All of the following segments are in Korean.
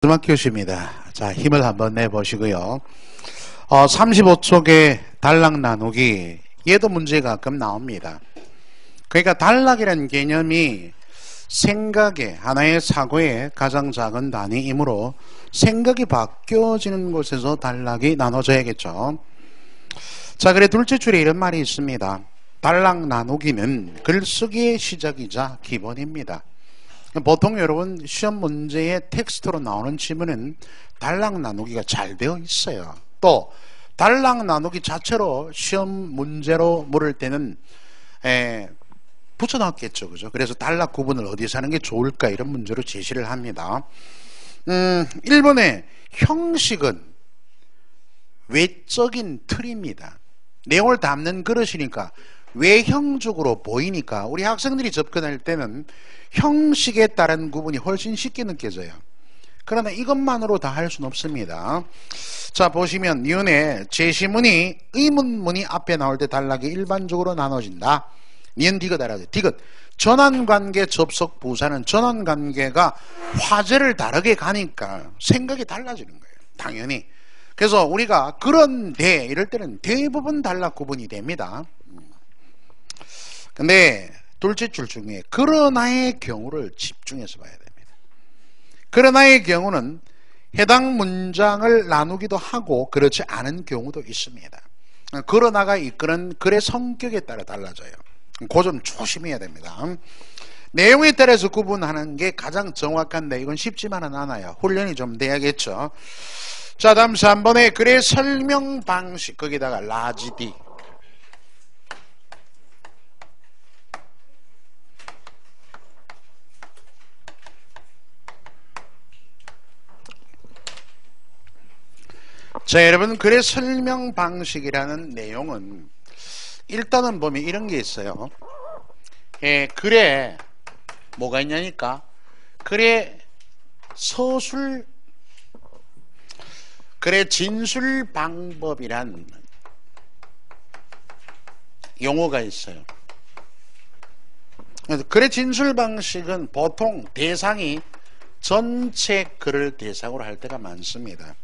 마지막 교시입니다. 자, 힘을 한번 내보시고요. 35쪽의 단락 나누기, 얘도 문제가 가끔 나옵니다. 그러니까 단락이라는 개념이 생각의, 하나의 사고의 가장 작은 단위이므로 생각이 바뀌어지는 곳에서 단락이 나눠져야겠죠. 자, 그래 둘째 줄에 이런 말이 있습니다. 단락 나누기는 글쓰기의 시작이자 기본입니다. 보통 여러분 시험 문제의 텍스트로 나오는 지문은 단락 나누기가 잘 되어 있어요. 또 단락 나누기 자체로 시험 문제로 물을 때는 붙여놨겠죠. 그죠? 그래서 단락 구분을 어디서 하는 게 좋을까 이런 문제로 제시를 합니다. 1번의 형식은 외적인 틀입니다. 내용을 담는 그릇이니까 외형적으로 보이니까 우리 학생들이 접근할 때는 형식에 따른 구분이 훨씬 쉽게 느껴져요. 그러나 이것만으로 다 할 수는 없습니다. 자, 보시면 니은의 제시문이 의문문이 앞에 나올 때 단락이 일반적으로 나눠진다. 니은 디귿 알아야 돼. 디귿. 전환관계 접속 부사는 전환관계가 화제를 다르게 가니까 생각이 달라지는 거예요. 당연히. 그래서 우리가 그런데 이럴 때는 대부분 단락 구분이 됩니다. 근데 둘째 줄 중에 그러나의 경우를 집중해서 봐야 됩니다. 그러나의 경우는 해당 문장을 나누기도 하고 그렇지 않은 경우도 있습니다. 그러나가 이끄는 글의 성격에 따라 달라져요. 그 점 조심해야 됩니다. 내용에 따라서 구분하는 게 가장 정확한데 이건 쉽지만은 않아요. 훈련이 좀 돼야겠죠. 자, 다음 3번에 글의 설명 방식, 거기다가 라지디. 자, 여러분 글의 설명 방식이라는 내용은 일단은 보면 이런 게 있어요. 글에 뭐가 있냐니까 글의 서술, 글의 진술 방법이란 용어가 있어요. 그래서 글의 진술 방식은 보통 대상이 전체 글을 대상으로 할 때가 많습니다.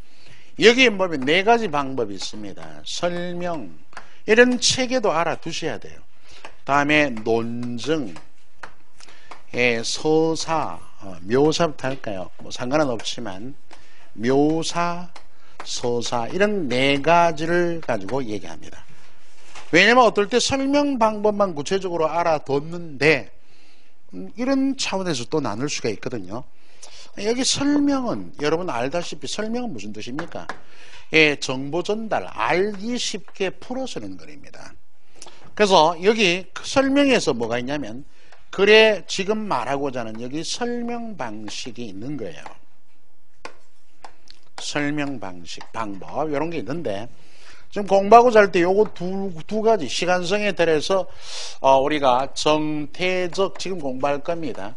여기에 보면 네 가지 방법이 있습니다. 설명, 이런 체계도 알아두셔야 돼요. 다음에 논증, 서사, 묘사부터 할까요? 뭐 상관은 없지만 묘사, 서사 이런 네 가지를 가지고 얘기합니다. 왜냐면 어떨 때 설명 방법만 구체적으로 알아뒀는데 이런 차원에서 또 나눌 수가 있거든요. 여기 설명은 여러분 알다시피 설명은 무슨 뜻입니까? 정보 전달, 알기 쉽게 풀어쓰는 글입니다. 그래서 여기 설명에서 뭐가 있냐면 글에 지금 말하고자 하는 여기 설명 방식이 있는 거예요. 설명 방식, 방법 이런 게 있는데 지금 공부하고자 할 때 요거 두 가지 시간성에 따라서 우리가 정태적 지금 공부할 겁니다.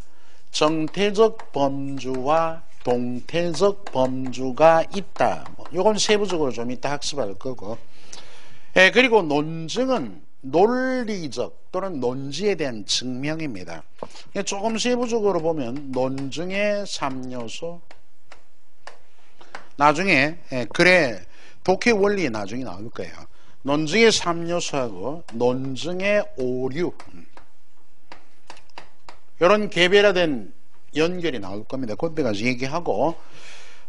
정태적 범주와 동태적 범주가 있다. 요건 세부적으로 좀 이따 학습할 거고. 그리고 논증은 논리적 또는 논지에 대한 증명입니다. 조금 세부적으로 보면 논증의 3요소. 나중에 글의 독해 원리에 나중에 나올 거예요. 논증의 3요소하고 논증의 오류. 이런 개별화된 연결이 나올 겁니다. 그때 가서 얘기하고,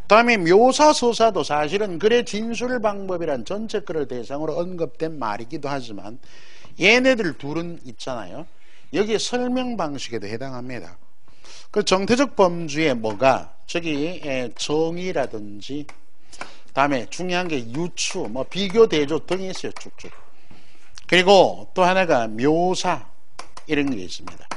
다음에 묘사, 서사도 사실은 글의 진술 방법이란 전체 글을 대상으로 언급된 말이기도 하지만 얘네들 둘은 있잖아요. 여기에 설명 방식에도 해당합니다. 그 정태적 범주에 뭐가 저기 정의라든지 다음에 중요한 게 유추, 뭐 비교, 대조 등이 있어요. 쭉쭉. 그리고 또 하나가 묘사 이런 게 있습니다.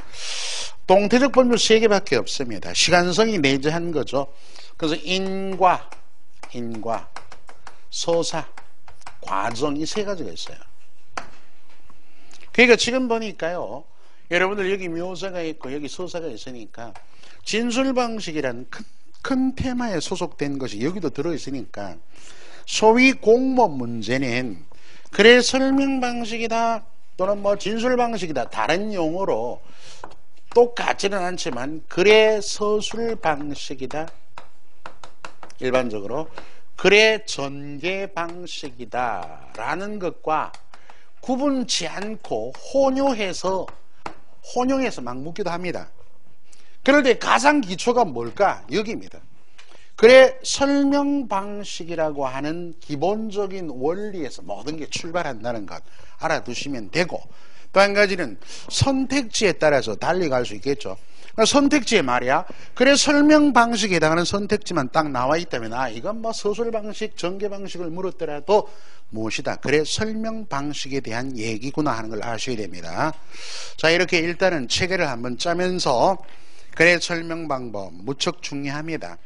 동태적 범주 3개밖에 없습니다. 시간성이 내재한 거죠. 그래서 인과, 서사, 과정 이 3가지가 있어요. 그러니까 지금 보니까요. 여러분들 여기 묘사가 있고 여기 서사가 있으니까 진술 방식이라는 큰 테마에 소속된 것이 여기도 들어있으니까 소위 공모 문제는 글의 설명 방식이다 또는 뭐 진술 방식이다 다른 용어로 똑같지는 않지만 글의 서술 방식이다 일반적으로 글의 전개 방식이다라는 것과 구분치 않고 혼용해서 막 묻기도 합니다. 그럴 때 가장 기초가 뭘까? 여기입니다. 글의 설명 방식이라고 하는 기본적인 원리에서 모든 게 출발한다는 것 알아두시면 되고, 또 한 가지는 선택지에 따라서 달리 갈 수 있겠죠. 그러니까 선택지에 말이야, 글의 설명 방식에 해당하는 선택지만 딱 나와 있다면 이건 뭐 서술 방식, 전개 방식을 물었더라도 무엇이다? 글의 설명 방식에 대한 얘기구나 하는 걸 아셔야 됩니다. 자, 이렇게 일단은 체계를 한번 짜면서 글의 설명 방법 무척 중요합니다.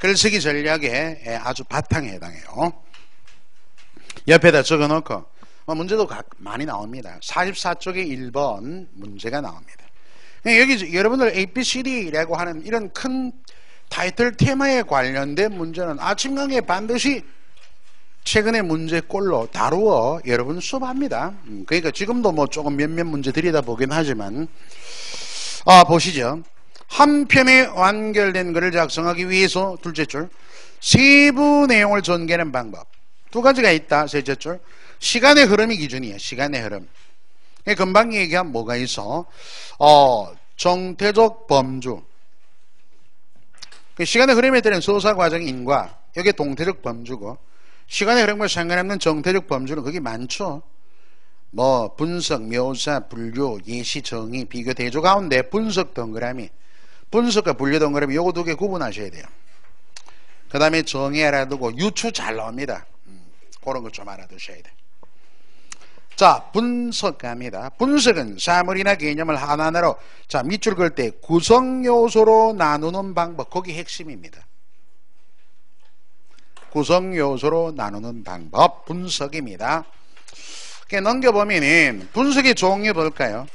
글쓰기 전략의 아주 바탕에 해당해요. 옆에다 적어놓고 문제도 많이 나옵니다. 44쪽에 1번 문제가 나옵니다. 여기 여러분들 ABCD라고 하는 이런 큰 타이틀 테마에 관련된 문제는 아침 강의에 반드시 최근의 문제꼴로 다루어 여러분 수업합니다. 그러니까 지금도 뭐 조금 몇몇 문제 들여다보긴 하지만, 보시죠. 한 편의 완결된 글을 작성하기 위해서 둘째 줄, 세부 내용을 전개하는 방법. 두 가지가 있다. 셋째 줄, 시간의 흐름이 기준이에요. 시간의 흐름. 금방 얘기한 뭐가 있어? 정태적 범주. 시간의 흐름에 따른 서사 과정의 인과, 이게 동태적 범주고, 시간의 흐름과 상관없는 정태적 범주는 그게 많죠. 뭐 분석, 묘사, 분류, 예시, 정의, 비교, 대조 가운데 분석 동그라미, 분석과 분류 동그라미 요거 두 개 구분하셔야 돼요. 그 다음에 정의 알아두고 유추 잘 나옵니다. 그런 거 좀 알아두셔야 돼요. 자, 분석합니다. 분석은 사물이나 개념을 하나하나로, 자, 밑줄 그을 때 구성요소로 나누는 방법, 거기 핵심입니다. 구성요소로 나누는 방법, 분석입니다. 넘겨보면 분석의 종류 볼까요?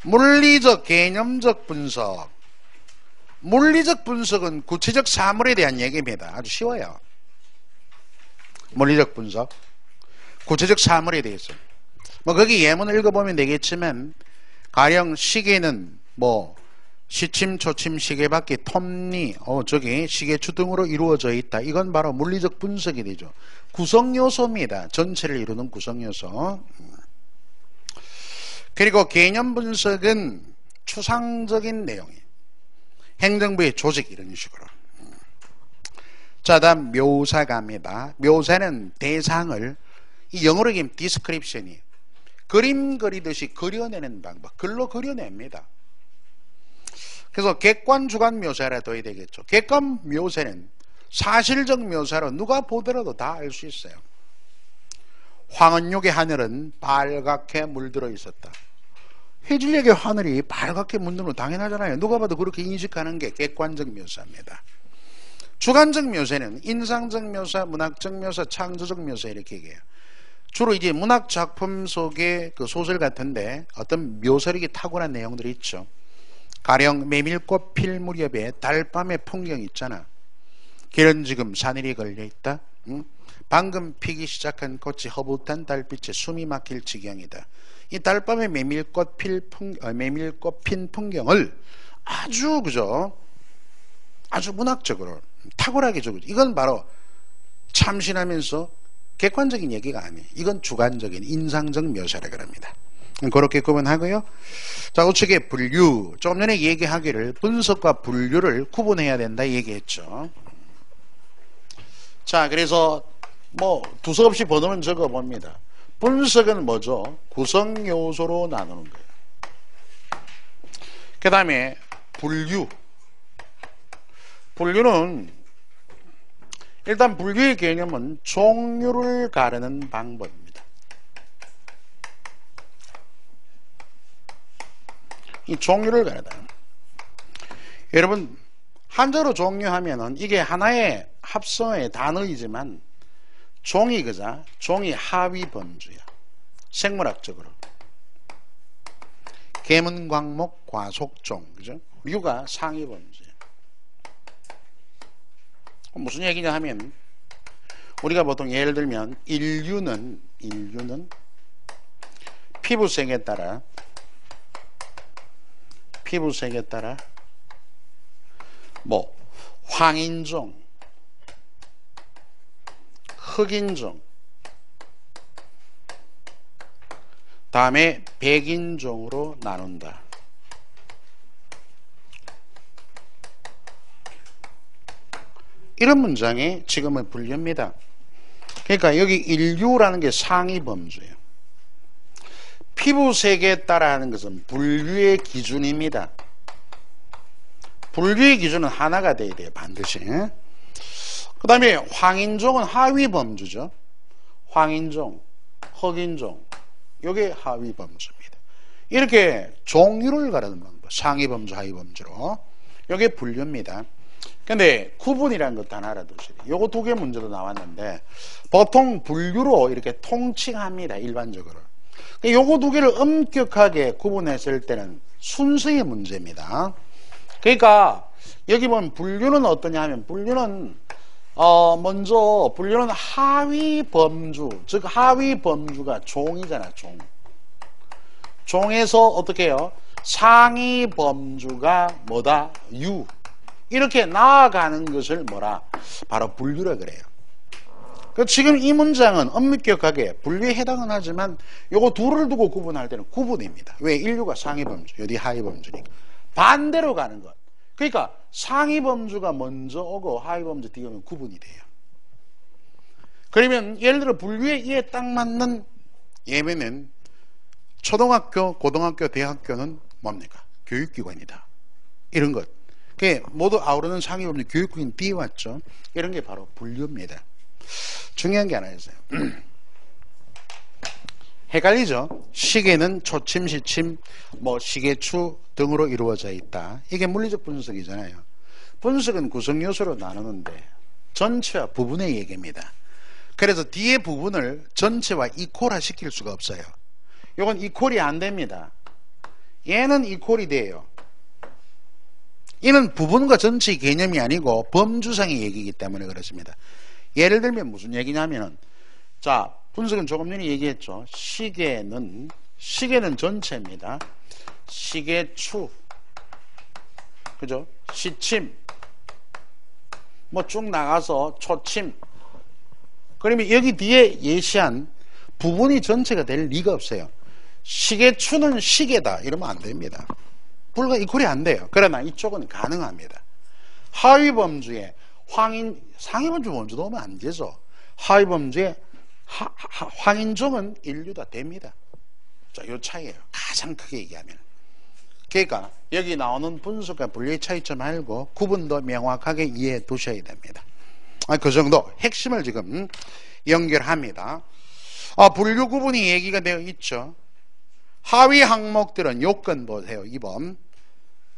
물리적, 개념적 분석. 물리적 분석은 구체적 사물에 대한 얘기입니다. 아주 쉬워요. 물리적 분석, 구체적 사물에 대해서. 뭐 거기 예문을 읽어보면 되겠지만, 가령 시계는 뭐 시침, 초침, 시계바퀴, 톱니, 저기 시계추 등으로 이루어져 있다. 이건 바로 물리적 분석이 되죠. 구성요소입니다. 전체를 이루는 구성요소. 그리고 개념 분석은 추상적인 내용이에요. 행정부의 조직 이런 식으로. 자, 다음 묘사 갑니다. 묘사는 대상을, 이 영어로 얘기하면 디스크립션이에요. 그림 그리듯이 그려내는 방법, 글로 그려냅니다. 그래서 객관, 주관 묘사라 둬야 되겠죠. 객관 묘사는 사실적 묘사로 누가 보더라도 다 알 수 있어요. 황은역의 하늘은 빨갛게 물들어 있었다. 해질녘의 하늘이 빨갛게 물들면 당연하잖아요. 누가 봐도 그렇게 인식하는 게 객관적 묘사입니다. 주관적 묘사는 인상적 묘사, 문학적 묘사, 창조적 묘사 이렇게 얘기해요. 주로 이제 문학 작품 속의 그 소설 같은데 어떤 묘사력이 탁월한 내용들이 있죠. 가령 메밀꽃 필 무렵에 달밤의 풍경 있잖아. 길은 지금 사늘이 걸려있다. 방금 피기 시작한 꽃이 허붓한 달빛에 숨이 막힐 지경이다. 이 달밤에 메밀꽃 핀 풍경을 아주 그죠? 아주 문학적으로 탁월하게 적어줘. 이건 바로 참신하면서 객관적인 얘기가 아니에요. 이건 주관적인 인상적 묘사라 그럽니다. 그렇게 구분하고요. 자, 우측에 분류. 조금 전에 얘기하기를 분석과 분류를 구분해야 된다 얘기했죠. 자, 그래서 뭐 두서없이 번호는 적어봅니다. 분석은 뭐죠? 구성 요소로 나누는 거예요. 그 다음에 분류. 분류는 일단 분류의 개념은 종류를 가르는 방법입니다. 이 종류를 가르다. 여러분 한자로 종류하면은 이게 하나의 합성의 단어이지만 종이 그자 종이 하위 범주야. 생물학적으로 계문, 광목, 과속종 그죠? 류가 상위 범주야. 무슨 얘기냐 하면 우리가 보통 예를 들면 인류는 피부색에 따라 뭐 황인종, 흑인종, 다음에 백인종으로 나눈다. 이런 문장이 지금은 분류입니다. 그러니까 여기 인류라는 게 상위 범주예요. 피부색에 따라 하는 것은 분류의 기준입니다. 분류의 기준은 하나가 돼야 돼요. 반드시. 그 다음에 황인종은 하위 범주죠. 황인종, 흑인종, 이게 하위 범주입니다. 이렇게 종류를 가르는 방법, 상위 범주, 하위 범주로. 이게 분류입니다. 근데 구분이라는 것도 하나 알아두셔야 돼요. 요거 두 개 문제도 나왔는데 보통 분류로 이렇게 통칭합니다. 일반적으로. 요거 두 개를 엄격하게 구분했을 때는 순서의 문제입니다. 그러니까 여기 보면 분류는 어떠냐 하면 분류는 먼저 분류는 하위 범주, 즉 하위 범주가 종이잖아. 종에서 어떻게 해요? 상위 범주가 뭐다? 유. 이렇게 나아가는 것을 뭐라? 바로 분류라 그래요. 지금 이 문장은 엄격하게 분류에 해당은 하지만 요거 둘을 두고 구분할 때는 구분입니다. 왜? 인류가 상위 범주, 여기 하위 범주니까. 반대로 가는 것. 그러니까 상위 범주가 먼저 오고 하위 범주 뒤에 오면 구분이 돼요. 그러면 예를 들어 분류에 이에 딱 맞는 예면은 초등학교, 고등학교, 대학교는 뭡니까? 교육기관이다. 이런 것. 그게 모두 아우르는 상위 범주 교육기관 뒤에 왔죠. 이런 게 바로 분류입니다. 중요한 게 하나 있어요. 헷갈리죠? 시계는 초침, 시침, 시계추 등으로 이루어져 있다. 이게 물리적 분석이잖아요. 분석은 구성 요소로 나누는데 전체와 부분의 얘기입니다. 그래서 뒤에 부분을 전체와 이퀄화 시킬 수가 없어요. 이건 이퀄이 안 됩니다. 얘는 이퀄이 돼요. 이는 부분과 전체의 개념이 아니고 범주상의 얘기이기 때문에 그렇습니다. 예를 들면 무슨 얘기냐면은, 자, 분석은 조금 전에 얘기했죠. 시계는 전체입니다. 시계추, 그죠? 시침, 쭉 나가서 초침. 그러면 여기 뒤에 예시한 부분이 전체가 될 리가 없어요. 시계추는 시계다 이러면 안 됩니다. 불과 이퀄이 안 돼요. 그러나 이쪽은 가능합니다. 하위 범주에 상위 범주 먼저 넣으면 안 되죠. 하위 범주에 황인종은 인류다 됩니다. 자, 요 차이예요. 가장 크게 얘기하면. 그러니까 여기 나오는 분석과 분류의 차이점 알고 구분도 명확하게 이해해 두셔야 됩니다. 그 정도 핵심을 지금 연결합니다. 분류 구분이 얘기가 되어 있죠. 하위 항목들은 요건 보세요. 2번.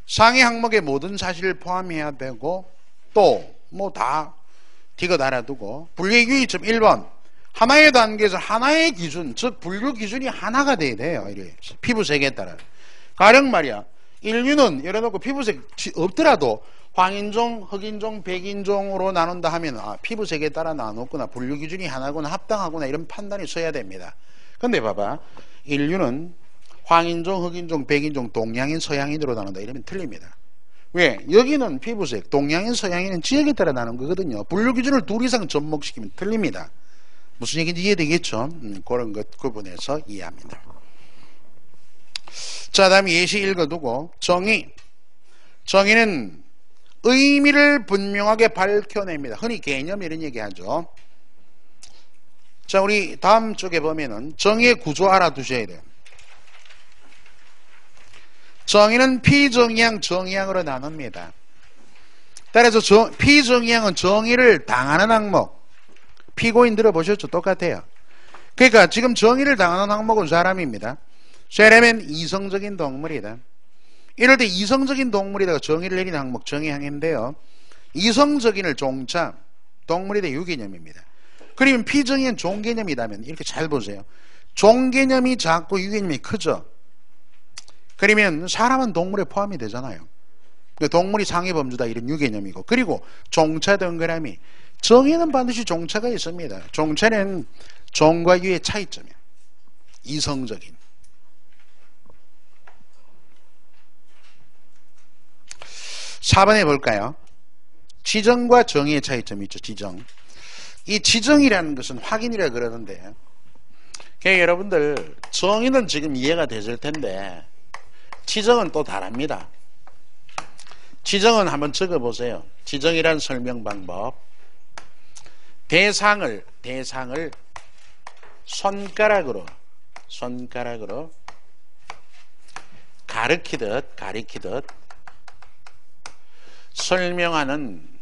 상위 항목의 모든 사실을 포함해야 되고 또 다 디귿 알아두고 분류의 유의점 1번. 하나의 단계에서 하나의 기준, 즉 분류 기준이 하나가 돼야 돼요. 피부색에 따라. 가령 말이야. 인류는 열어놓고 피부색 없더라도 황인종, 흑인종, 백인종으로 나눈다 하면 피부색에 따라 나눴구나. 분류 기준이 하나구나. 합당하구나. 이런 판단이 서야 됩니다. 근데 봐봐. 인류는 황인종, 흑인종, 백인종, 동양인, 서양인으로 나눈다. 이러면 틀립니다. 왜? 여기는 피부색, 동양인, 서양인은 지역에 따라 나눈 거거든요. 분류 기준을 둘 이상 접목시키면 틀립니다. 무슨 얘기인지 이해되겠죠? 그런 것 구분해서 이해합니다. 자, 다음에 예시 읽어두고 정의. 정의는 의미를 분명하게 밝혀냅니다. 흔히 개념 이런 얘기하죠. 자, 우리 다음 쪽에 보면은 정의의 구조 알아두셔야 돼요. 정의는 피정의항, 정의항으로 나눕니다. 따라서 피정의항은 정의를 당하는 항목. 피고인 들어보셨죠? 똑같아요. 그러니까 지금 정의를 당하는 항목은 사람입니다. 사람은 이성적인 동물이다. 이럴 때 이성적인 동물이다가 정의를 내리는 항목 정의항인데요. 이성적인을 종자, 동물에 대해 유개념입니다. 그러면 피정의는 종개념이라면 이렇게 잘 보세요. 종개념이 작고 유개념이 크죠. 그러면 사람은 동물에 포함이 되잖아요. 동물이 상위범주다 이런 유개념이고, 그리고 종차 동그라미. 정의는 반드시 종차가 있습니다. 종차는 종과 유의 차이점이에요. 이성적인. 4번에 볼까요? 지정과 정의의 차이점이 있죠. 지정. 이 지정이라는 것은 확인이라 그러는데, 그러니까 여러분들 정의는 지금 이해가 되실 텐데 지정은 또 다릅니다. 지정은 한번 적어보세요. 지정이란 설명 방법. 대상을 손가락으로 가리키듯 설명하는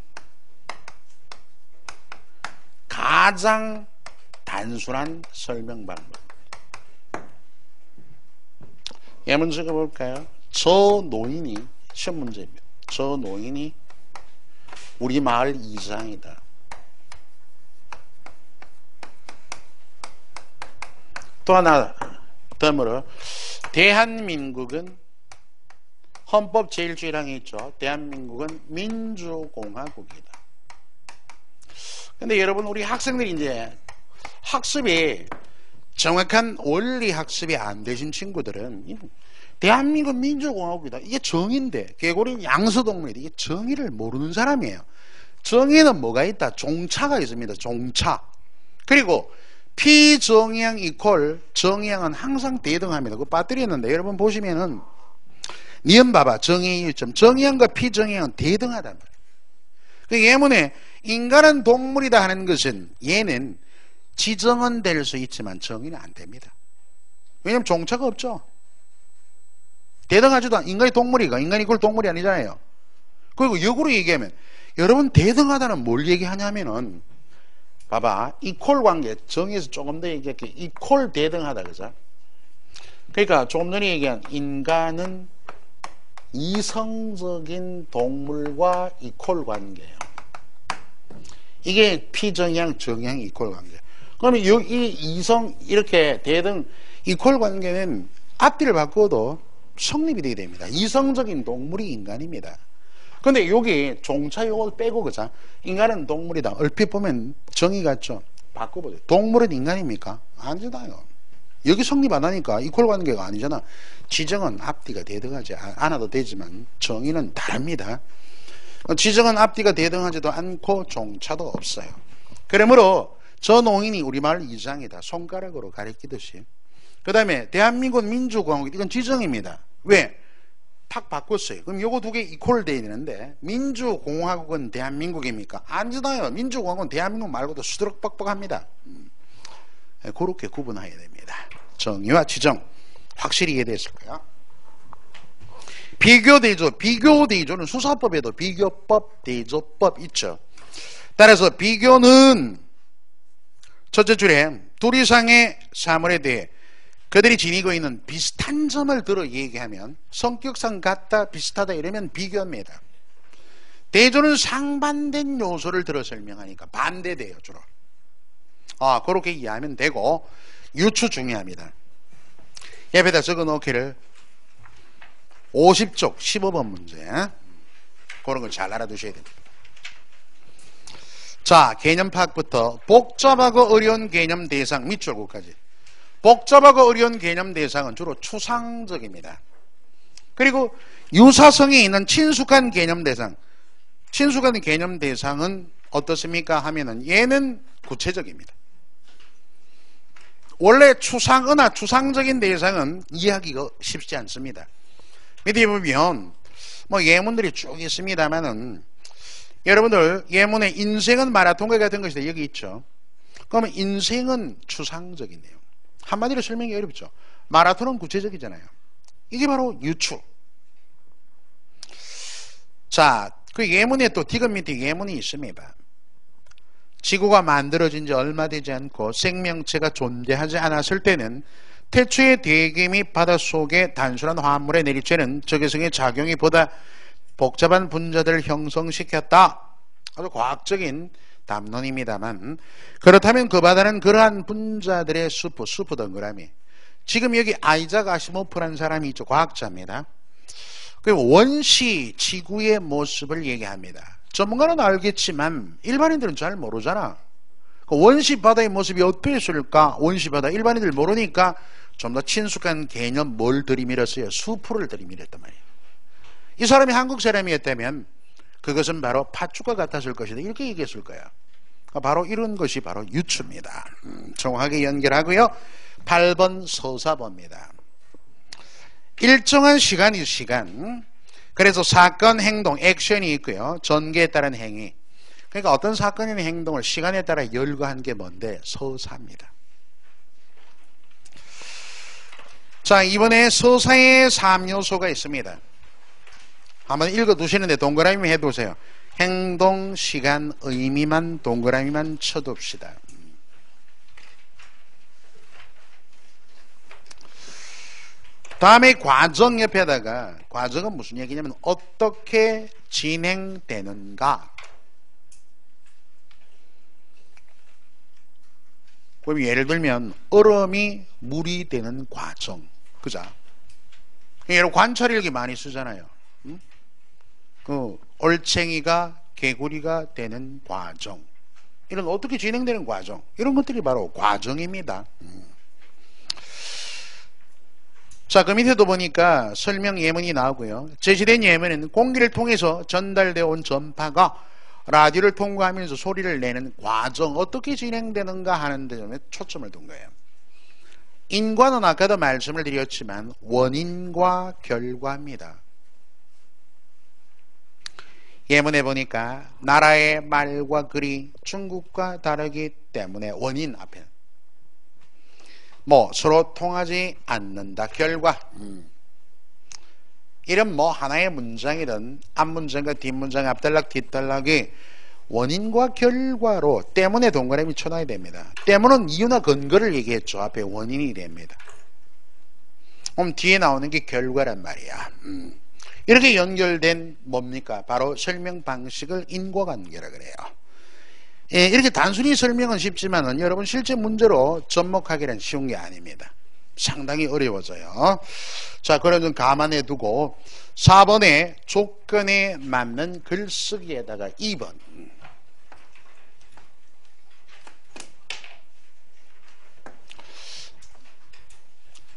가장 단순한 설명 방법. 예문 적어볼까요? 저 노인이, 시험 문제입니다. 저 노인이 우리 마을 이장이다. 또 하나 덤으로 대한민국은 헌법 제1조에 있죠. 대한민국은 민주공화국이다. 근데 여러분, 우리 학생들이 이제 학습이 정확한 원리 학습이 안 되신 친구들은 대한민국 민주공화국이다. 이게 정의인데, 개고리 양서동물이다. 이게 정의를 모르는 사람이에요. 정의는 뭐가 있다? 종차가 있습니다. 종차. 그리고 피정의양 이퀄 정의양은 항상 대등합니다. 그 빠뜨렸는데 여러분 보시면은 니은 봐봐. 정의의 일점. 정의양과 피정의양은 대등하단 말이에요. 그 예문에 인간은 동물이다 하는 것은 얘는 지정은 될 수 있지만 정의는 안 됩니다. 왜냐하면 종차가 없죠. 대등하지도 않아. 인간이 동물이가 인간이 그걸 동물이 아니잖아요. 그리고 역으로 얘기하면 여러분 대등하다는 뭘 얘기하냐면은 봐봐. 이퀄 관계 정의에서 조금 더 얘기할게. 이퀄 대등하다 그죠? 그러니까 조금 전에 얘기한 인간은 이성적인 동물과 이퀄 관계예요. 이게 피정의양 정의양 이퀄 관계. 그러면 이 이성 이렇게 대등 이퀄 관계는 앞뒤를 바꿔도 성립이 되게 됩니다. 이성적인 동물이 인간입니다. 근데 여기 종차 요걸 빼고 그죠? 인간은 동물이다. 얼핏 보면 정의 같죠? 바꿔보세요. 동물은 인간입니까? 아니잖아요. 여기 성립 안 하니까 이퀄 관계가 아니잖아. 지정은 앞뒤가 대등하지 않아도 되지만 정의는 다릅니다. 지정은 앞뒤가 대등하지도 않고 종차도 없어요. 그러므로 저 노인이 우리 마을 이장이다. 손가락으로 가리키듯이. 그 다음에 대한민국 민주공화국, 이건 지정입니다. 왜? 탁 바꿨어요. 그럼 요거 두 개 이퀄 돼야 되는데 민주공화국은 대한민국입니까? 아니잖아요. 민주공화국은 대한민국 말고도 수두룩 뻑뻑합니다. 그렇게 구분해야 됩니다. 정의와 지정 확실히 이해됐을 거야. 비교대조, 비교대조는 수사법에도 비교법, 대조법 있죠. 따라서 비교는 첫째 줄에 둘 이상의 사물에 대해 그들이 지니고 있는 비슷한 점을 들어 얘기하면 성격상 같다, 비슷하다 이러면 비교입니다. 대조는 상반된 요소를 들어 설명하니까 반대돼요, 주로. 그렇게 이해하면 되고, 유추 중요합니다. 옆에다 적어 놓기를 50쪽 15번 문제. 그런 걸 잘 알아두셔야 됩니다. 자, 개념 파악부터 복잡하고 어려운 개념 대상 밑줄구까지. 복잡하고 어려운 개념 대상은 주로 추상적입니다. 그리고 유사성이 있는 친숙한 개념 대상. 친숙한 개념 대상은 어떻습니까? 하면은 얘는 구체적입니다. 원래 추상어나 추상적인 대상은 이해하기가 쉽지 않습니다. 밑에 보면 뭐 예문들이 쭉 있습니다만은 여러분들 예문에 인생은 마라톤과 같은 것이다 여기 있죠. 그러면 인생은 추상적이네요. 한마디로 설명이 어렵죠. 마라톤은 구체적이잖아요. 이게 바로 유추. 자, 그 예문에 또 디귿 밑에 예문이 있습니다. 지구가 만들어진 지 얼마 되지 않고 생명체가 존재하지 않았을 때는 태초의 대기 및 바닷속의 단순한 화합물에 내리쬐는 적외성의 작용이 보다 복잡한 분자들을 형성시켰다. 아주 과학적인 담론입니다만 그렇다면 그 바다는 그러한 분자들의 수프 덩그라미. 지금 여기 아이작 아시모프라는 사람이 있죠. 과학자입니다. 그 원시 지구의 모습을 얘기합니다. 전문가는 알겠지만 일반인들은 잘 모르잖아. 그 원시 바다의 모습이 어땠을까? 원시 바다 일반인들 모르니까 좀 더 친숙한 개념 뭘 들이밀었어요? 수프를 들이밀었단 말이에요. 이 사람이 한국 사람이었다면 그것은 바로 팥죽과 같았을 것이다. 이렇게 얘기했을 거야. 바로 이런 것이 바로 유추입니다. 정확하게 연결하고요. 8번 서사봅니다. 일정한 시간이 시간. 그래서 사건, 행동, 액션이 있고요. 전개에 따른 행위. 그러니까 어떤 사건이나 행동을 시간에 따라 열거한 게 뭔데? 서사입니다. 자, 이번에 서사의 3요소가 있습니다. 한번 읽어두시는데 동그라미 해두세요. 행동, 시간, 의미만 동그라미만 쳐둡시다. 다음에 과정 옆에다가, 과정은 무슨 얘기냐면 어떻게 진행되는가. 그럼 예를 들면 얼음이 물이 되는 과정, 그죠? 여러분 관찰일기 많이 쓰잖아요. 그 올챙이가 개구리가 되는 과정, 이런 어떻게 진행되는 과정, 이런 것들이 바로 과정입니다. 자, 그 밑에도 보니까 설명 예문이 나오고요. 제시된 예문은 공기를 통해서 전달되어 온 전파가 라디오를 통과하면서 소리를 내는 과정, 어떻게 진행되는가 하는 데 좀 초점을 둔 거예요. 인과는 아까도 말씀을 드렸지만 원인과 결과입니다. 예문에 보니까 나라의 말과 글이 중국과 다르기 때문에 원인 앞에 서로 통하지 않는다. 결과. 이런 하나의 문장이든 앞문장과 뒷문장, 앞단락, 뒷단락이 원인과 결과로 때문에 동그라미 쳐놔야 됩니다. 때문은 이유나 근거를 얘기했죠. 앞에 원인이 됩니다. 그럼 뒤에 나오는 게 결과란 말이야. 이렇게 연결된 뭡니까? 바로 설명 방식을 인과관계라 그래요. 예, 이렇게 단순히 설명은 쉽지만은 여러분 실제 문제로 접목하기는 쉬운 게 아닙니다. 상당히 어려워져요. 자, 그런 좀 감안해 두고 4번에 조건에 맞는 글쓰기에다가 2번.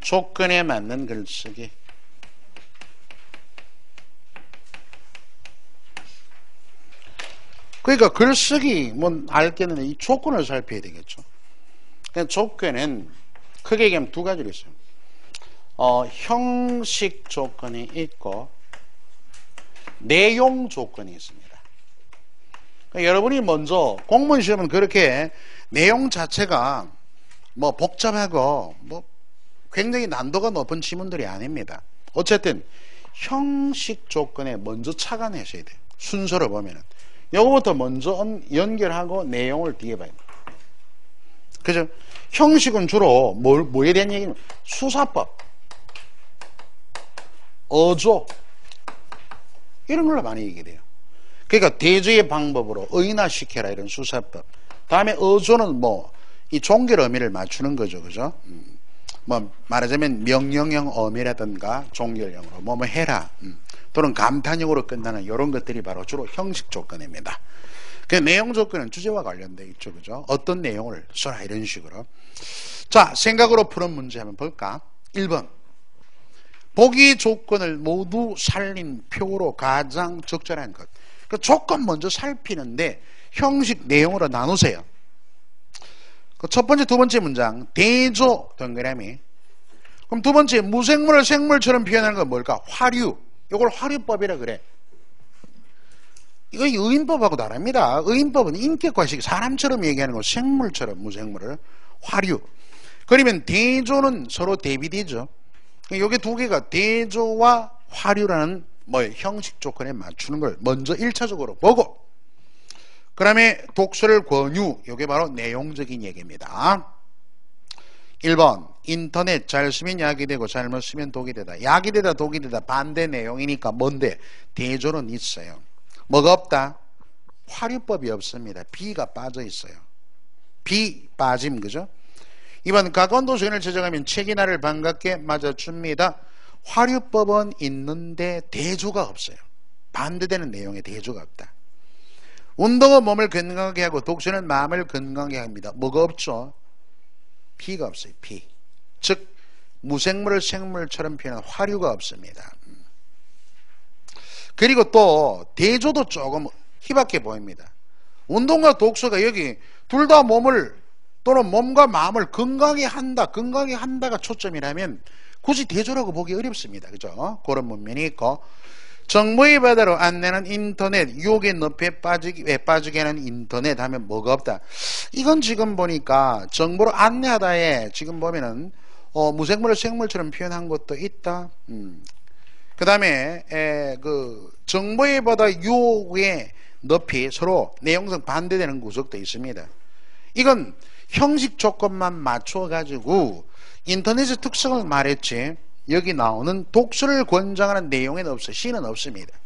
조건에 맞는 글쓰기. 그러니까 글쓰기 알게는 이 조건을 살펴야 되겠죠. 조건은 크게 얘기하면 두 가지로 있어요. 형식 조건이 있고 내용 조건이 있습니다. 그러니까 여러분이 먼저 공무원 시험은 그렇게 내용 자체가 복잡하고 굉장히 난도가 높은 지문들이 아닙니다. 어쨌든 형식 조건에 먼저 착안하셔야 돼요. 순서로 보면은 요거부터 먼저 연결하고 내용을 뒤에 봐야 돼요. 그죠? 형식은 주로 뭐에 대한 얘기냐면 수사법, 어조, 이런 걸로 많이 얘기돼요. 그러니까 대조의 방법으로 의인화시켜라, 이런 수사법. 다음에 어조는 이 종결 어미를 맞추는 거죠. 그죠? 말하자면 명령형 어미라든가 종결형으로 뭐 해라, 또는 감탄형으로 끝나는 이런 것들이 바로 주로 형식 조건입니다. 그 내용 조건은 주제와 관련되어 있죠. 그죠? 어떤 내용을 써라, 이런 식으로. 자, 생각으로 푸는 문제 한번 볼까? 1번. 보기 조건을 모두 살린 표로 가장 적절한 것. 그 조건 먼저 살피는데 형식 내용으로 나누세요. 그 첫 번째, 두 번째 문장 대조 동그라미. 그럼 두 번째 무생물을 생물처럼 표현하는 건 뭘까? 화류. 이걸 화류법이라 그래. 이거 의인법하고 다릅니다. 의인법은 인격과식, 사람처럼 얘기하는 거, 생물처럼 무생물을 화류. 그러면 대조는 서로 대비되죠. 여기 두 개가 대조와 화류라는 형식 조건에 맞추는 걸 먼저 1차적으로 보고, 그 다음에 독서를 권유. 이게 바로 내용적인 얘기입니다. 1번 인터넷 잘 쓰면 약이 되고 잘못 쓰면 독이 되다. 약이 되다 독이 되다 반대 내용이니까 뭔데? 대조는 있어요. 뭐가 없다? 화류법이 없습니다. 비가 빠져 있어요. 비 빠짐, 그죠? 2번 가까운 시간을 제정하면 책이 나를 반갑게 맞아줍니다. 화류법은 있는데 대조가 없어요. 반대되는 내용에 대조가 없다. 운동은 몸을 건강하게 하고 독서는 마음을 건강하게 합니다. 뭐가 없죠? 피가 없어요. 피. 즉 무생물을 생물처럼 표현한 화류가 없습니다. 그리고 또 대조도 조금 희박해 보입니다. 운동과 독서가 여기 둘 다 몸을 또는 몸과 마음을 건강히 한다가 초점이라면 굳이 대조라고 보기 어렵습니다. 그죠? 그런 문면이 있고, 정보의 바다로 안내는 인터넷, 유혹의 늪에 빠지게 하는 인터넷 하면 뭐가 없다. 이건 지금 보니까 정보로 안내하다에 지금 보면은 무생물을 생물처럼 표현한 것도 있다. 그 다음에 그 정보의 바다 유혹의 늪이 서로 내용상 반대되는 구석도 있습니다. 이건 형식 조건만 맞춰 가지고 인터넷의 특성을 말했지, 여기 나오는 독서를 권장하는 내용에는 없어. 시는 없습니다.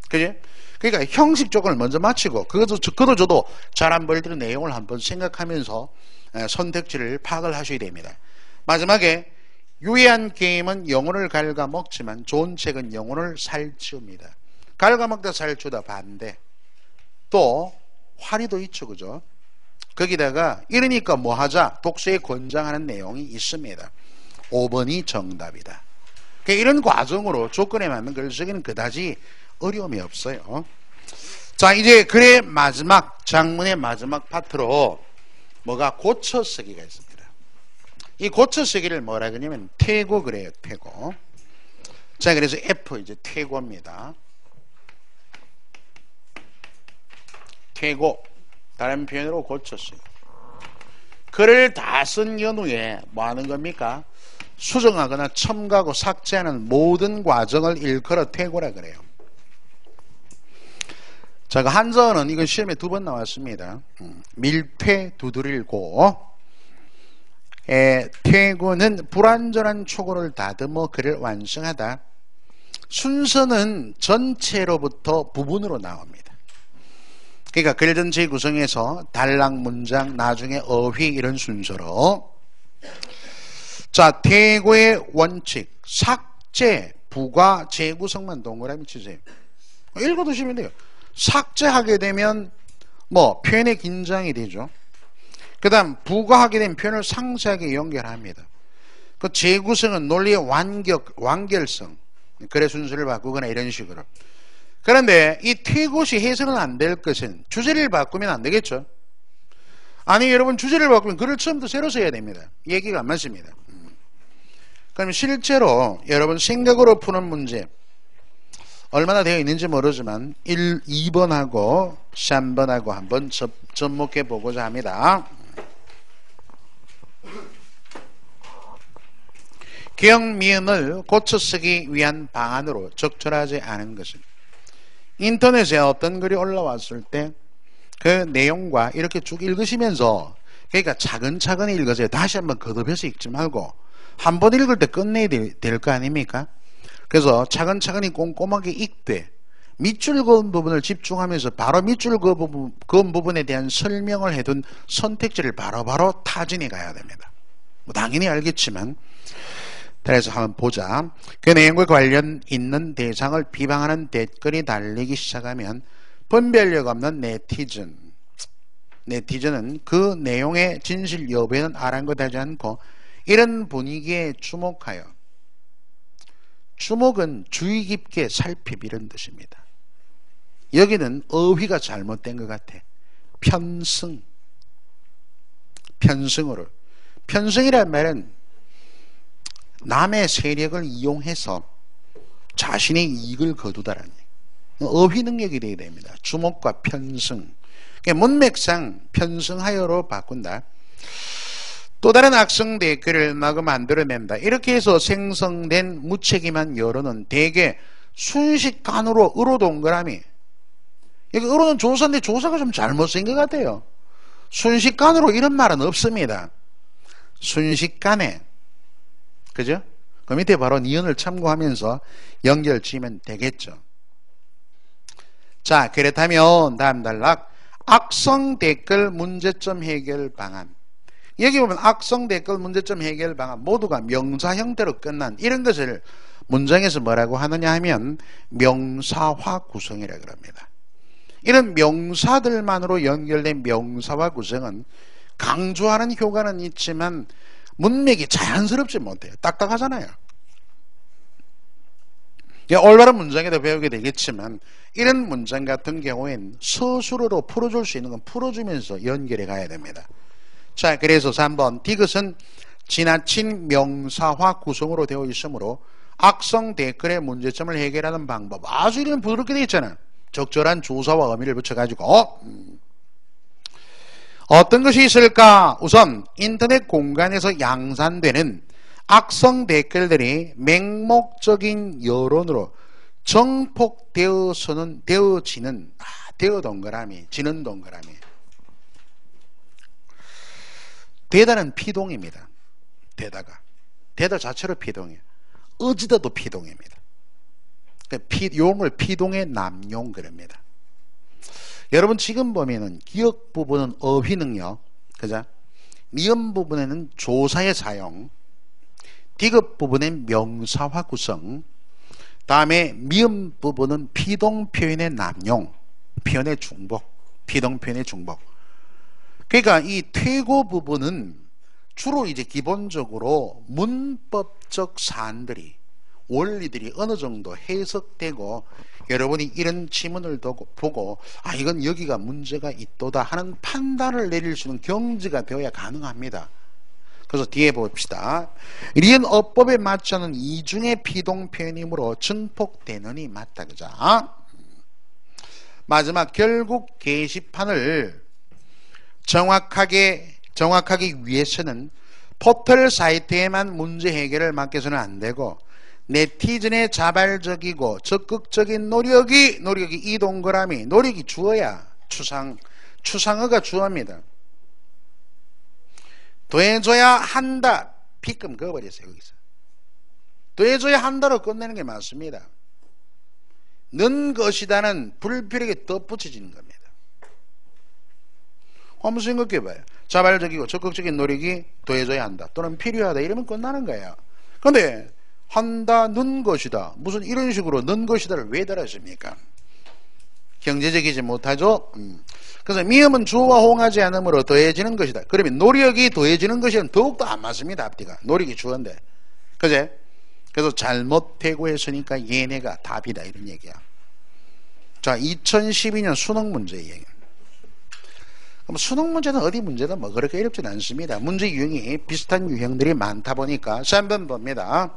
그지? 그러니까 형식 조건을 먼저 맞추고, 그것도 저도 잘 안 벌리는 내용을 한번 생각하면서 선택지를 파악을 하셔야 됩니다. 마지막에 유해한 게임은 영혼을 갉아먹지만 좋은 책은 영혼을 살찌웁니다. 갉아먹다 살찌우다 반대. 또 화리도 있죠. 그죠? 거기다가 이러니까 뭐 하자? 독서에 권장하는 내용이 있습니다. 5번이 정답이다. 이런 과정으로 조건에 맞는 글 쓰기는 그다지 어려움이 없어요. 자, 이제 글의 마지막, 장문의 마지막 파트로 뭐가 고쳐쓰기가 있습니다. 이 고쳐쓰기를 뭐라 그러냐면 퇴고 그래요. 퇴고. 자, 그래서 F 이제 퇴고입니다. 퇴고. 다른 표현으로 고쳐쓰기. 글을 다 쓴 연후에 뭐 하는 겁니까? 수정하거나 첨가하고 삭제하는 모든 과정을 일컬어 퇴고라 그래요. 자, 그 한자어는 이건 시험에 2번 나왔습니다. 밀퇴 두드릴고. 퇴고는 불완전한 초고를 다듬어 글을 완성하다. 순서는 전체로부터 부분으로 나옵니다. 그러니까 글 전체의 구성에서 단락, 문장, 나중에 어휘 이런 순서로. 자, 퇴고의 원칙, 삭제, 부과, 재구성만 동그라미 치세요. 읽어두시면 돼요. 삭제하게 되면 뭐 표현의 긴장이 되죠. 그 다음 부과하게 되면 표현을 상세하게 연결합니다. 그 재구성은 논리의 완결성, 글의 순서를 바꾸거나 이런 식으로. 그런데 이 퇴고시 해석은 안 될 것은 주제를 바꾸면 안 되겠죠. 아니, 여러분 주제를 바꾸면 글을 처음부터 새로 써야 됩니다. 얘기가 안 맞습니다. 그럼 실제로 여러분 생각으로 푸는 문제 얼마나 되어 있는지 모르지만 2번하고 3번하고 한번 접목해 보고자 합니다. 기억미음을 고쳐쓰기 위한 방안으로 적절하지 않은 것은 인터넷에 어떤 글이 올라왔을 때 그 내용과 이렇게 쭉 읽으시면서, 그러니까 차근차근 읽으세요. 다시 한번 거듭해서 읽지 말고 한 번 읽을 때 끝내야 될 거 아닙니까? 그래서 차근차근히 꼼꼼하게 읽되 밑줄 그은 부분을 집중하면서 바로 밑줄 그은 부분에 대한 설명을 해둔 선택지를 바로바로 타진해 가야 됩니다. 뭐 당연히 알겠지만, 그래서 한번 보자. 그 내용과 관련 있는 대상을 비방하는 댓글이 달리기 시작하면 분별력 없는 네티즌은 그 내용의 진실 여부에는 아랑곳하지 않고 이런 분위기에 주목하여, 주목은 주의 깊게 살피비 이런 뜻입니다. 여기는 어휘가 잘못된 것 같아. 편승으로. 편승이란 말은 남의 세력을 이용해서 자신의 이익을 거두다라는 얘기. 어휘 능력이 되어야 됩니다. 주목과 편승. 그러니까 문맥상 편승하여로 바꾼다. 또 다른 악성 댓글을 마구 만들어낸다. 이렇게 해서 생성된 무책임한 여론은 대개 순식간으로 으로 동그라미. 여기 으로는 조사인데 조사가 좀 잘못 쓴 것 같아요. 순식간으로 이런 말은 없습니다. 순식간에. 그죠? 그 밑에 바로 니은을 참고하면서 연결 지으면 되겠죠. 자, 그렇다면 다음 단락 악성 댓글 문제점 해결 방안. 여기 보면 악성 댓글 문제점 해결 방안 모두가 명사 형태로 끝난 이런 것을 문장에서 뭐라고 하느냐 하면 명사화 구성이라고 합니다. 이런 명사들만으로 연결된 명사화 구성은 강조하는 효과는 있지만 문맥이 자연스럽지 못해요. 딱딱하잖아요. 올바른 문장에도 배우게 되겠지만 이런 문장 같은 경우엔 서술어로 풀어줄 수 있는 건 풀어주면서 연결해 가야 됩니다. 자, 그래서 3번 디귿은 지나친 명사화 구성으로 되어 있으므로 악성 댓글의 문제점을 해결하는 방법. 아주 이런 부드럽게 되어 있잖아요. 적절한 조사와 의미를 붙여가지고 어떤 것이 있을까? 우선 인터넷 공간에서 양산되는 악성 댓글들이 맹목적인 여론으로 정폭되어서는 되어지는 되어 동그라미, 지는 동그라미. 대다는 피동입니다. 대다 자체로 피동이에요. 어지다도 피동입니다. 용을 피동의 남용 그럽니다. 여러분 지금 보면은 기억 부분은 어휘 능력, 그죠? 미음 부분에는 조사의 사용, 디귿 부분엔 명사화 구성, 다음에 미음 부분은 피동 표현의 남용, 표현의 중복, 피동 표현의 중복. 그러니까 이 퇴고 부분은 주로 이제 기본적으로 문법적 사안들이, 원리들이 어느 정도 해석되고 여러분이 이런 지문을 보고 이건 여기가 문제가 있도다 하는 판단을 내릴 수 있는 경지가 되어야 가능합니다. 그래서 뒤에 봅시다. 리은 어법에 맞지 않은 이중의 피동 표현이므로 증폭되느니 맞다. 그죠? 마지막 결국 게시판을 정확하게 위해서는 포털 사이트에만 문제 해결을 맡겨서는 안 되고 네티즌의 자발적이고 적극적인 노력이 이 동그라미, 노력이 주어야 추상어가 주어입니다. 더해줘야 한다. 피끔 그어버렸어요. 여기서 더해줘야 한다로 끝내는 게 맞습니다. 는 것이다는 불필요하게 덧붙여지는 겁니다. 한번 생각해봐요. 자발적이고 적극적인 노력이 더해줘야 한다 또는 필요하다 이러면 끝나는 거예요. 그런데 한다, 는 것이다, 무슨 이런 식으로 는 것이다를 왜 달았습니까? 경제적이지 못하죠. 그래서 미음은 주어와 호응하지 않으므로 더해지는 것이다. 그러면 노력이 더해지는 것이면 더욱더 안 맞습니다. 앞뒤가 노력이 주어인데, 그제? 그래서 잘못 퇴고했으니까 얘네가 답이다 이런 얘기야. 자, 2012년 수능 문제 얘기. 그럼 수능 문제는 어디 문제든 뭐 그렇게 어렵진 않습니다. 문제 유형이 비슷한 유형들이 많다 보니까 3번 봅니다.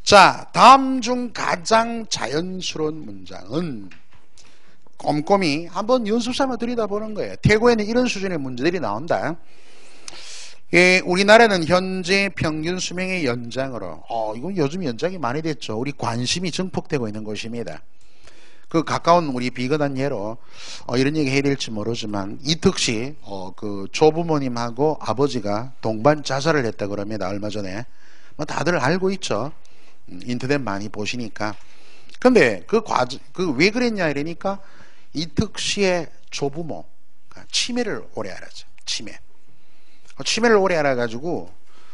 자, 다음 중 가장 자연스러운 문장은 꼼꼼히 한번 연습삼아 들여다보는 거예요. 태고에는 이런 수준의 문제들이 나온다. 우리나라는 현재 평균 수명의 연장으로 이건 요즘 연장이 많이 됐죠. 우리 관심이 증폭되고 있는 것입니다. 그 가까운 우리 비근한 예로 이런 얘기 해야 될지 모르지만 이특시 그 조부모님하고 아버지가 동반 자살을 했다 그럽니다. 얼마 전에 뭐 다들 알고 있죠. 인터넷 많이 보시니까. 근데 그 왜 그랬냐 이러니까 이특시의 조부모 치매를 오래 알았죠. 치매를 오래 알아가지고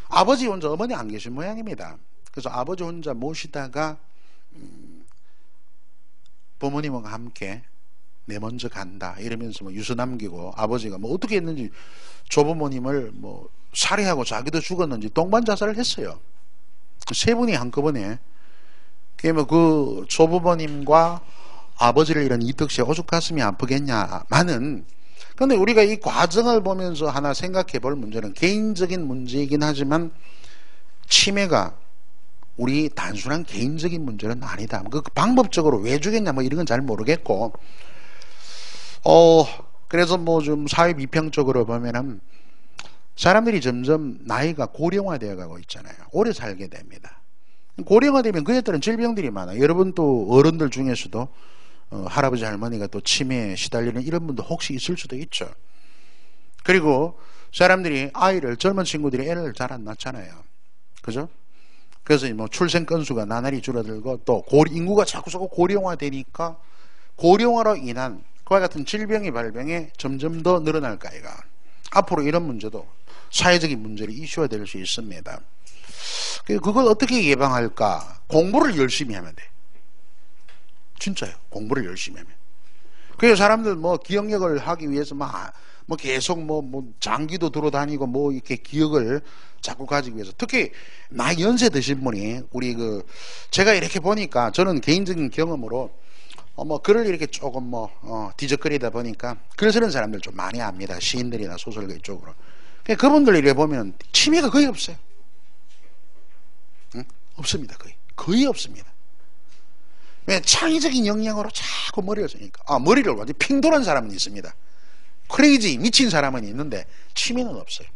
아버지 혼자, 어머니 안 계신 모양입니다. 그래서 아버지 혼자 모시다가 부모님과 함께 내 먼저 간다 이러면서 뭐 유서 남기고 아버지가 뭐 어떻게 했는지 조부모님을 뭐 살해하고 자기도 죽었는지 동반 자살을 했어요. 세 분이 한꺼번에. 그 조부모님과 아버지를 잃은 이특시의 오죽 가슴이 아프겠냐마는, 근데 우리가 이 과정을 보면서 하나 생각해 볼 문제는 개인적인 문제이긴 하지만 치매가 우리 단순한 개인적인 문제는 아니다. 그 방법적으로 왜 죽였냐 뭐 이런 건 잘 모르겠고, 그래서 뭐 좀 사회 비평적으로 보면은 사람들이 점점 나이가 고령화되어 가고 있잖아요. 오래 살게 됩니다. 고령화되면 그에 따른 질병들이 많아요. 여러분 또 어른들 중에서도 할아버지 할머니가 또 치매에 시달리는 이런 분도 혹시 있을 수도 있죠. 그리고 사람들이 젊은 친구들이 애를 잘 안 낳잖아요. 그죠? 그래서 뭐 출생 건수가 나날이 줄어들고 또 인구가 자꾸 고령화되니까 고령화로 인한 그와 같은 질병의 발병에 점점 더 늘어날 까이가. 앞으로 이런 문제도 사회적인 문제로 이슈화 될 수 있습니다. 그걸 어떻게 예방할까? 공부를 열심히 하면 돼. 진짜요. 공부를 열심히 하면. 그래서 사람들 뭐 기억력을 하기 위해서 막 뭐 계속 장기도 들어다니고 뭐 이렇게 기억을 자꾸 가지기 위해서. 특히 나이 연세 드신 분이 제가 이렇게 보니까 저는 개인적인 경험으로 글을 이렇게 조금 뒤적거리다 보니까 글 쓰는 사람들 좀 많이 압니다. 시인들이나 소설가 이쪽으로. 그분들 이래 보면 취미가 거의 없어요. 응? 없습니다. 거의 없습니다. 왜? 창의적인 역량으로 자꾸 머리를 쓰니까. 머리를 완전히 핑 도는 사람은 있습니다. 크레이지 미친 사람은 있는데 취미는 없어요.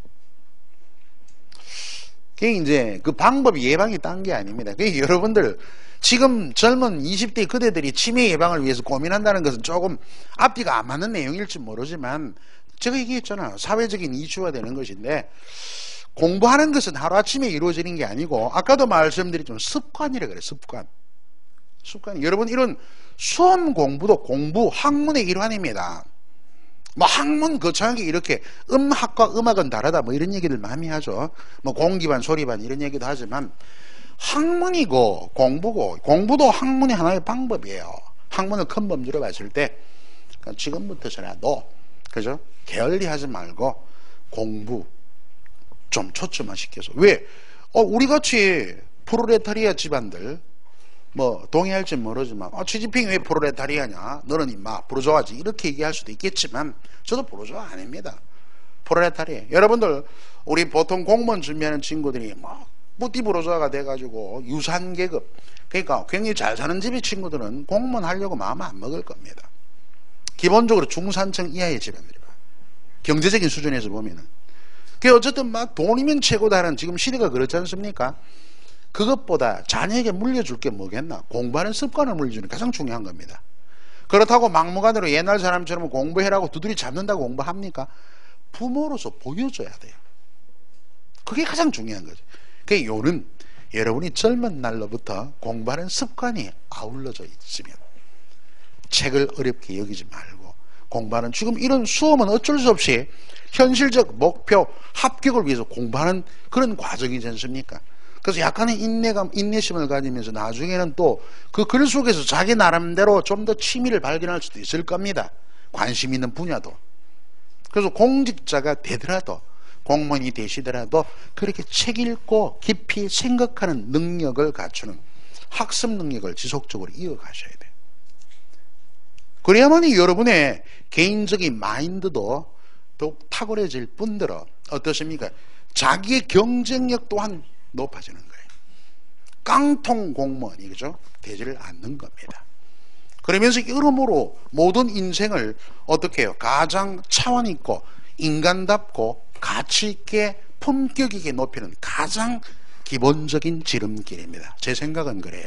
그게 이제 그 방법이 예방이 딴 게 아닙니다. 그게 여러분들 지금 젊은 20대 그대들이 치매 예방을 위해서 고민한다는 것은 조금 앞뒤가 안 맞는 내용일지 모르지만 제가 얘기했잖아요. 사회적인 이슈화 되는 것인데 공부하는 것은 하루아침에 이루어지는 게 아니고 아까도 말씀드렸지만 습관이라 그래요. 습관. 여러분 이런 수험 공부도 학문의 일환입니다. 학문 거창하게 이렇게 음악과 음악은 다르다 이런 얘기들 많이 하죠. 공기반 소리반 이런 얘기도 하지만 학문이고 공부도 학문의 하나의 방법이에요. 학문을 큰 범주로 봤을 때 지금부터서라도 그죠? 게을리하지 말고 공부 좀 초점화시켜서. 왜? 우리같이 프롤레타리아 집안들 동의할지 모르지만 시진핑이 왜 프롤레타리아냐, 너는 임마 부르주아지 이렇게 얘기할 수도 있겠지만 저도 부르주아 아닙니다. 프롤레타리아. 여러분들 우리 보통 공무원 준비하는 친구들이 뿌띠 부르주아가 돼가지고 유산계급, 그러니까 굉장히 잘 사는 집의 친구들은 공무원 하려고 마음 안 먹을 겁니다. 기본적으로 중산층 이하의 집안들이 경제적인 수준에서 보면은. 그 어쨌든 돈이면 최고다라는 지금 시대가 그렇지 않습니까? 그것보다 자녀에게 물려줄 게 뭐겠나? 공부하는 습관을 물려주는 게 가장 중요한 겁니다. 그렇다고 막무가내로 옛날 사람처럼 공부해라고 두드리 잡는다고 공부합니까? 부모로서 보여줘야 돼요. 그게 가장 중요한 거죠. 그게 여러분이 젊은 날로부터 공부하는 습관이 아울러져 있으면 책을 어렵게 여기지 말고 공부하는, 지금 이런 수험은 어쩔 수 없이 현실적 목표 합격을 위해서 공부하는 그런 과정이지 않습니까? 그래서 약간의 인내심을 가지면서 나중에는 또 그 글 속에서 자기 나름대로 좀 더 취미를 발견할 수도 있을 겁니다. 관심 있는 분야도. 그래서 공직자가 되더라도, 공무원이 되시더라도 그렇게 책 읽고 깊이 생각하는 능력을 갖추는 학습 능력을 지속적으로 이어가셔야 돼요. 그래야만이 여러분의 개인적인 마인드도 더욱 탁월해질 뿐더러 어떻습니까? 자기의 경쟁력 또한 높아지는 거예요. 깡통 공무원이 그죠? 되지를 않는 겁니다. 그러면서 여러모로 모든 인생을 어떻게 해요? 가장 차원 있고 인간답고 가치 있게 품격 있게 높이는 가장 기본적인 지름길입니다. 제 생각은 그래요.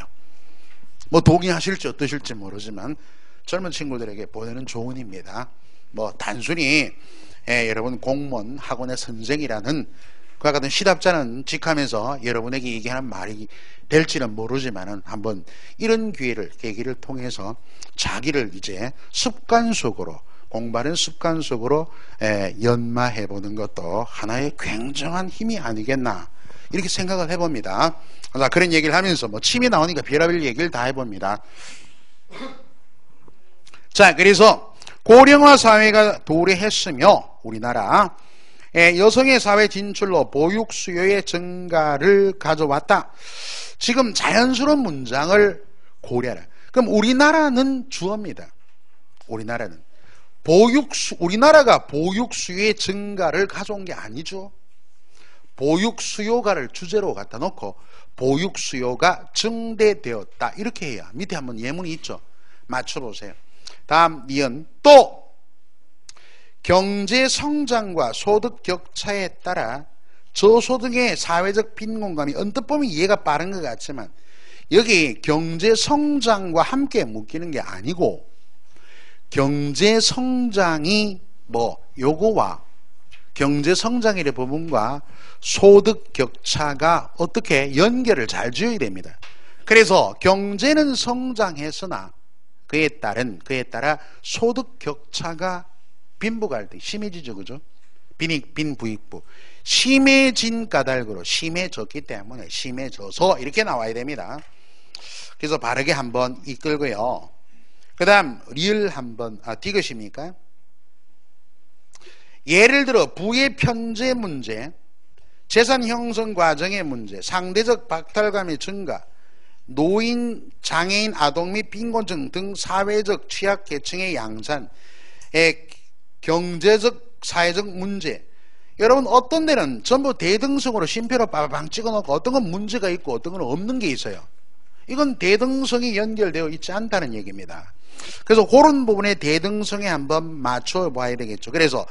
동의하실지 어떠실지 모르지만 젊은 친구들에게 보내는 조언입니다. 단순히 여러분 공무원 학원의 선생이라는 그와 같은 시답자는 직하면서 여러분에게 얘기하는 말이 될지는 모르지만은 한번 이런 계기를 통해서 자기를 이제 습관 속으로, 공부하는 습관 속으로 연마해 보는 것도 하나의 굉장한 힘이 아니겠나 이렇게 생각을 해봅니다. 자, 그런 얘기를 하면서 침이 나오니까 별의별 얘기를 다 해봅니다. 자, 그래서 고령화 사회가 도래했으며 우리나라 여성의 사회 진출로 보육 수요의 증가를 가져왔다. 지금 자연스러운 문장을 고려하라. 그럼 우리나라는 주어입니다. 우리나라가 보육 수요의 증가를 가져온 게 아니죠. 보육 수요가를 주제로 갖다 놓고 보육 수요가 증대되었다 이렇게 해야. 밑에 한번 예문이 있죠. 맞춰보세요. 다음 니은 또 경제 성장과 소득 격차에 따라 저소득의 사회적 빈곤감이 언뜻 보면 이해가 빠른 것 같지만 여기 경제 성장과 함께 묶이는 게 아니고 경제 성장이 요거와 경제 성장이라는 부분과 소득 격차가 어떻게 연결을 잘 지어야 됩니다. 그래서 경제는 성장했으나 그에 따라 소득 격차가 빈부갈등 심해지죠, 그죠? 빈부익부 심해진 까닭으로 심해졌기 때문에 심해져서 이렇게 나와야 됩니다. 그래서 바르게 한번 이끌고요. 그 다음 리을 한번 디귿입니까? 예를 들어 부의 편제 문제, 재산 형성 과정의 문제, 상대적 박탈감의 증가, 노인, 장애인, 아동 및 빈곤층 등 사회적 취약계층의 양산, 경제적, 사회적 문제. 여러분 어떤 데는 전부 대등성으로 심표로 빠방 찍어놓고 어떤 건 문제가 있고 어떤 건 없는 게 있어요. 이건 대등성이 연결되어 있지 않다는 얘기입니다. 그래서 그런 부분에 대등성에 한번 맞춰 봐야 되겠죠. 그래서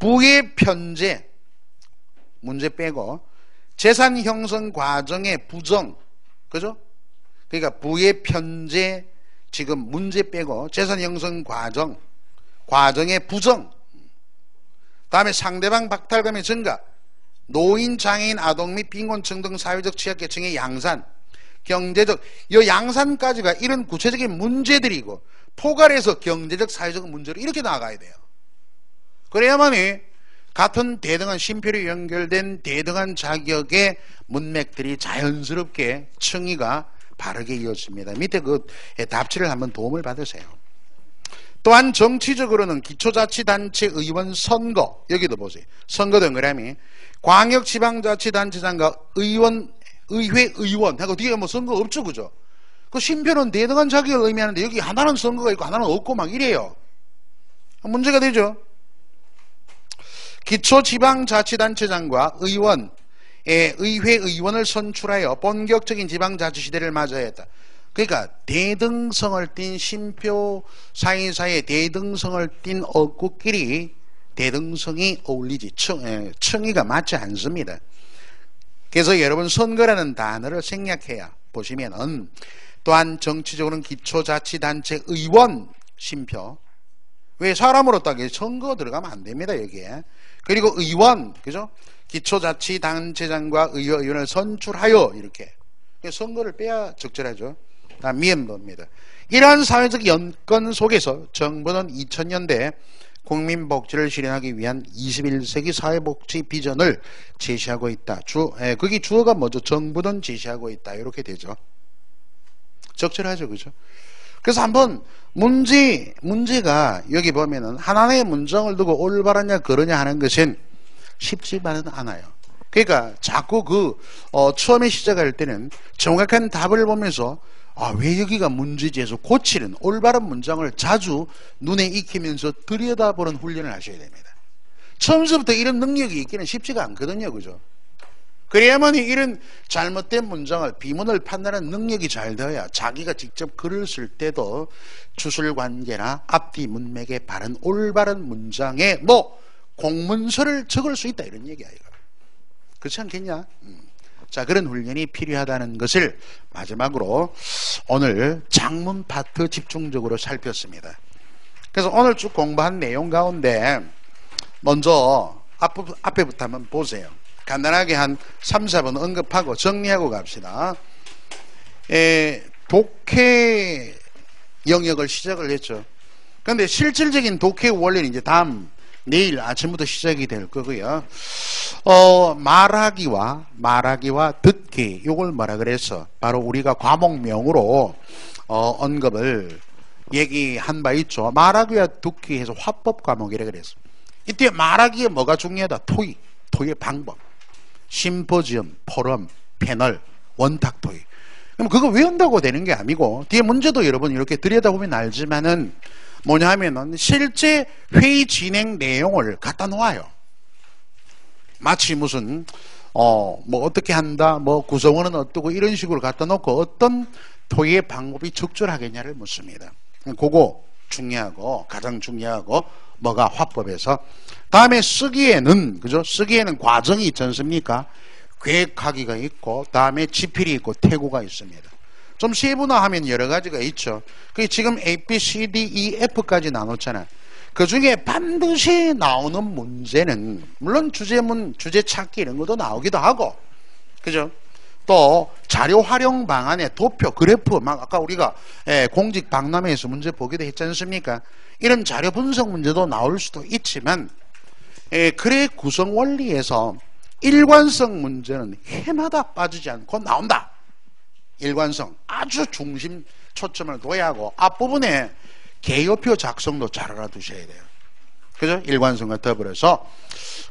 부의 편제 문제 빼고 재산 형성 과정의 부정, 그죠? 그러니까 부의 편제 지금 문제 빼고 재산 형성 과정의 부정, 다음에 상대방 박탈감의 증가, 노인, 장애인, 아동 및 빈곤층 등 사회적 취약계층의 양산, 경제적, 이 양산까지가 이런 구체적인 문제들이고 포괄해서 경제적, 사회적 문제로 이렇게 나가야 돼요. 그래야만이 같은 대등한 심표로 연결된 대등한 자격의 문맥들이 자연스럽게 청의가 바르게 이어집니다. 밑에 그 답지를 한번 도움을 받으세요. 또한 정치적으로는 기초자치단체 의원 선거, 여기도 보세요. 선거 동그라미, 광역지방자치단체장과 의회 의원 하고 뒤에 뭐 선거 없죠, 그죠? 그 심표는 대등한 자격을 의미하는데 여기 하나는 선거가 있고 하나는 없고 막 이래요. 문제가 되죠. 기초지방자치단체장과 의회 의원을 선출하여 본격적인 지방자치 시대를 맞아야 했다. 그러니까 대등성을 띤 심표 사이사이에 대등성을 띤 어구끼리 대등성이 어울리지 청의가 맞지 않습니다. 그래서 여러분 선거라는 단어를 생략해야 보시면은 또한 정치적으로는 기초자치단체 의원 심표, 왜 사람으로 따게 선거 들어가면 안 됩니다 여기에. 그리고 의원, 그죠? 기초자치단체장과 의원을 선출하여 이렇게 선거를 빼야 적절하죠. 다음 미연도입니다. 이러한 사회적 여건 속에서 정부는 2000년대 국민복지를 실현하기 위한 21세기 사회복지 비전을 제시하고 있다. 거기 주어가 뭐죠? 정부는 제시하고 있다. 이렇게 되죠. 적절하죠, 그죠? 그래서 한번 문제가 여기 보면은 하나의 문장을 두고 올바르냐 그러냐 하는 것은 쉽지만은 않아요. 그러니까 자꾸 처음에 시작할 때는 정확한 답을 보면서 왜 여기가 문제지 해서 고치는 올바른 문장을 자주 눈에 익히면서 들여다보는 훈련을 하셔야 됩니다. 처음부터 이런 능력이 있기는 쉽지가 않거든요, 그죠? 그래야만이 이런 잘못된 문장을 비문을 판단하는 능력이 잘 되어야 자기가 직접 글을 쓸 때도 주술관계나 앞뒤 문맥에 바른 올바른 문장에 공문서를 적을 수 있다 이런 얘기야 이거. 그렇지 않겠냐? 자, 그런 훈련이 필요하다는 것을 마지막으로 오늘 작문 파트 집중적으로 살폈습니다. 그래서 오늘 쭉 공부한 내용 가운데 먼저 앞에부터 한번 보세요. 간단하게 한 3, 4번 언급하고 정리하고 갑시다. 독해 영역을 시작을 했죠. 그런데 실질적인 독해 원리는 이제 내일 아침부터 시작이 될 거고요. 말하기와 듣기, 요걸 뭐라 그래서 바로 우리가 과목명으로 언급을 얘기한 바 있죠. 말하기와 듣기 해서 화법 과목이라 그랬어. 이때 말하기에 뭐가 중요하다? 토의 방법, 심포지엄, 포럼, 패널, 원탁 토의. 그럼 그거 외운다고 되는 게 아니고 뒤에 문제도 여러분 이렇게 들여다보면 알지만은 뭐냐 하면은 실제 회의 진행 내용을 갖다 놓아요. 마치 무슨 뭐 어떻게 한다, 뭐 구성원은 어떠고 이런 식으로 갖다 놓고 어떤 토의의 방법이 적절하겠냐를 묻습니다. 그거 중요하고 가장 중요하고 뭐가 화법에서 다음에 쓰기에는 그죠? 쓰기에는 과정이 있지 않습니까? 계획하기가 있고 다음에 지필이 있고 태고가 있습니다. 좀 세분화하면 여러 가지가 있죠. 그 지금 A, B, C, D, E, F까지 나눴잖아. 그 중에 반드시 나오는 문제는 물론 주제문, 주제 찾기 이런 것도 나오기도 하고, 그죠? 또 자료 활용 방안에 도표, 그래프, 막 아까 우리가 공직 박람회에서 문제 보기도 했지 않습니까? 이런 자료 분석 문제도 나올 수도 있지만, 글의 구성 원리에서 일관성 문제는 해마다 빠지지 않고 나온다. 일관성, 아주 중심 초점을 둬야 하고 앞부분에 개요표 작성도 잘 알아두셔야 돼요. 그죠? 일관성과 더불어서.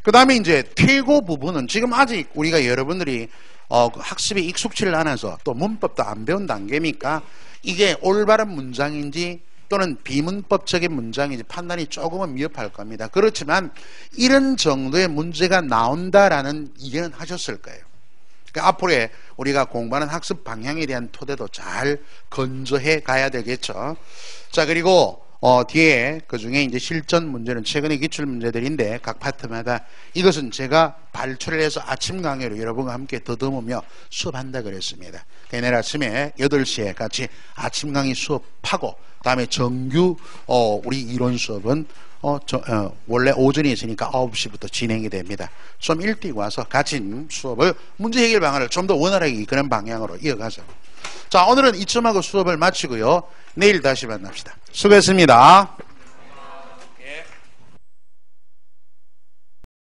그 다음에 이제 퇴고 부분은 지금 아직 우리가 여러분들이 학습에 익숙치를 않아서 또 문법도 안 배운 단계니까 이게 올바른 문장인지 또는 비문법적인 문장인지 판단이 조금은 미흡할 겁니다. 그렇지만 이런 정도의 문제가 나온다라는 이해는 하셨을 거예요. 그러니까 앞으로의 우리가 공부하는 학습 방향에 대한 토대도 잘 건조해 가야 되겠죠. 자, 그리고 뒤에 그 중에 이제 실전 문제는 최근의 기출 문제들인데 각 파트마다 이것은 제가 발췌를 해서 아침 강의로 여러분과 함께 더듬으며 수업한다 그랬습니다. 내일 아침에 8시에 같이 아침 강의 수업하고 다음에 정규 우리 이론 수업은 원래 오전에 있으니까 9시부터 진행이 됩니다. 좀 일찍 와서 같이 수업을 문제 해결 방안을 좀 더 원활하게 이끄는 방향으로 이어가죠. 자, 오늘은 이쯤하고 수업을 마치고요. 내일 다시 만납시다. 수고했습니다.